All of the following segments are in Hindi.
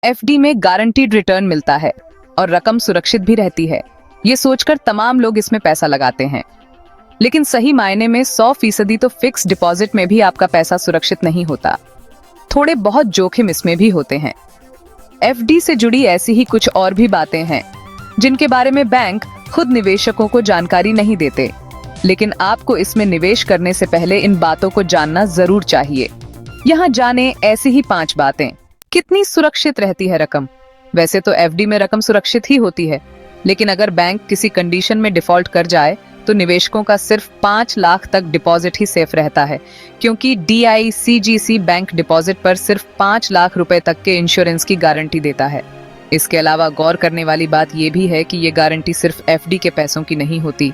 एफडी में गारंटीड रिटर्न मिलता है और रकम सुरक्षित भी रहती है। ये सोचकर तमाम लोग इसमें पैसा लगाते हैं, लेकिन सही मायने में 100% तो फिक्स डिपॉजिट में भी आपका पैसा सुरक्षित नहीं होता। थोड़े बहुत जोखिम इसमें भी होते हैं। एफडी से जुड़ी ऐसी ही कुछ और भी बातें हैं जिनके बारे में बैंक खुद निवेशकों को जानकारी नहीं देते, लेकिन आपको इसमें निवेश करने से पहले इन बातों को जानना जरूर चाहिए। यहाँ जाने ऐसी ही 5 बातें। कितनी सुरक्षित रहती है रकम? वैसे तो एफडी में रकम सुरक्षित ही होती है, लेकिन अगर बैंक किसी कंडीशन में डिफॉल्ट कर जाए तो निवेशकों का सिर्फ 5 लाख तक डिपॉजिट ही सेफ रहता है, क्योंकि DICGC बैंक डिपॉजिट पर सिर्फ 5 लाख रुपए तक के इंश्योरेंस की गारंटी देता है। इसके अलावा गौर करने वाली बात यह भी है कि ये गारंटी सिर्फ एफडी के पैसों की नहीं होती,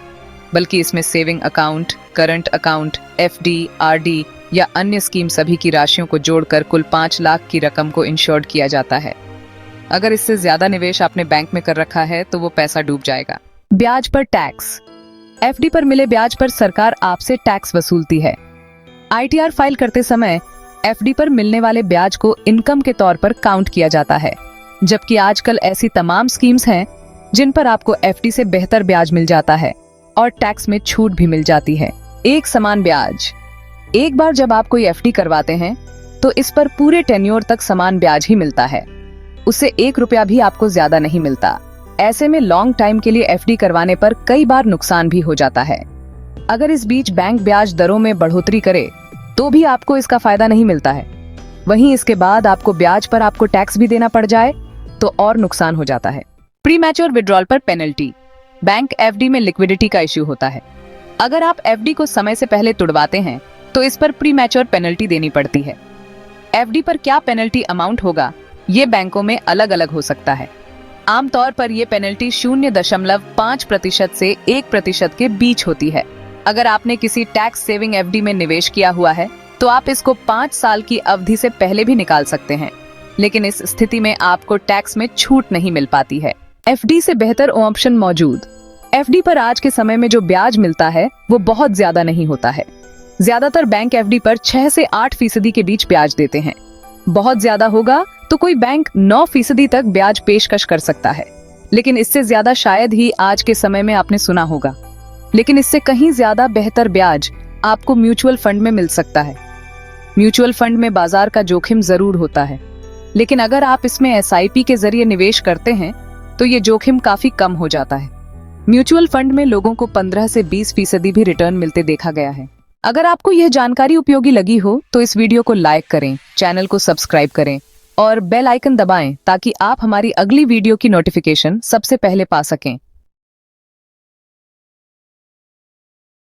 बल्कि इसमें saving account, current account, FD, RD या अन्य स्कीम सभी की राशियों को जोड़कर कुल 5 लाख की रकम को इंश्योर्ड किया जाता है। अगर इससे ज्यादा निवेश आपने बैंक में कर रखा है तो वो पैसा डूब जाएगा। ब्याज पर टैक्स। एफडी पर मिले ब्याज पर सरकार आपसे टैक्स वसूलती है। ITR फाइल करते समय एफडी पर मिलने वाले ब्याज को इनकम के तौर पर काउंट किया जाता है, जबकि आजकल ऐसी तमाम स्कीम्स हैं जिन पर आपको एफडी से बेहतर ब्याज मिल जाता है और टैक्स में छूट भी मिल जाती है। एक समान ब्याज। एक बार जब आप कोई एफडी करवाते हैं तो इस पर पूरे टेन्योर तक समान ब्याज ही मिलता है, उससे 1 रुपया भी आपको ज्यादा नहीं मिलता। ऐसे में लॉन्ग टाइम के लिए एफडी करवाने पर कई बार नुकसान भी हो जाता है। अगर इस बीच बैंक ब्याज दरों में बढ़ोतरी करे तो भी आपको इसका फायदा नहीं मिलता है। वहीं इसके बाद आपको ब्याज पर आपको टैक्स भी देना पड़ जाए तो और नुकसान हो जाता है। प्रीमैच्योर विड्रॉल पर पेनल्टी। बैंक एफडी में लिक्विडिटी का इश्यू होता है। अगर आप एफडी को समय से पहले तुड़वाते हैं तो इस पर प्रीमैच्योर पेनल्टी देनी पड़ती है। एफडी पर क्या पेनल्टी अमाउंट होगा, ये बैंकों में अलग अलग हो सकता है। आमतौर पर यह पेनल्टी 0.5% से 1% के बीच होती है। अगर आपने किसी टैक्स सेविंग एफडी में निवेश किया हुआ है तो आप इसको 5 साल की अवधि से पहले भी निकाल सकते हैं, लेकिन इस स्थिति में आपको टैक्स में छूट नहीं मिल पाती है। एफडी से बेहतर ऑप्शन मौजूद। एफडी पर आज के समय में जो ब्याज मिलता है वो बहुत ज्यादा नहीं होता है। ज्यादातर बैंक एफडी पर 6 से 8% के बीच ब्याज देते हैं। बहुत ज्यादा होगा तो कोई बैंक 9% तक ब्याज पेशकश कर सकता है, लेकिन इससे ज्यादा शायद ही आज के समय में आपने सुना होगा। लेकिन इससे कहीं ज्यादा बेहतर ब्याज आपको म्यूचुअल फंड में मिल सकता है। म्यूचुअल फंड में बाजार का जोखिम जरूर होता है, लेकिन अगर आप इसमें SIP के जरिए निवेश करते हैं तो ये जोखिम काफी कम हो जाता है। म्यूचुअल फंड में लोगों को 15 से 20% भी रिटर्न मिलते देखा गया है। अगर आपको यह जानकारी उपयोगी लगी हो तो इस वीडियो को लाइक करें, चैनल को सब्सक्राइब करें और बेल आइकन दबाएं ताकि आप हमारी अगली वीडियो की नोटिफिकेशन सबसे पहले पा सकें।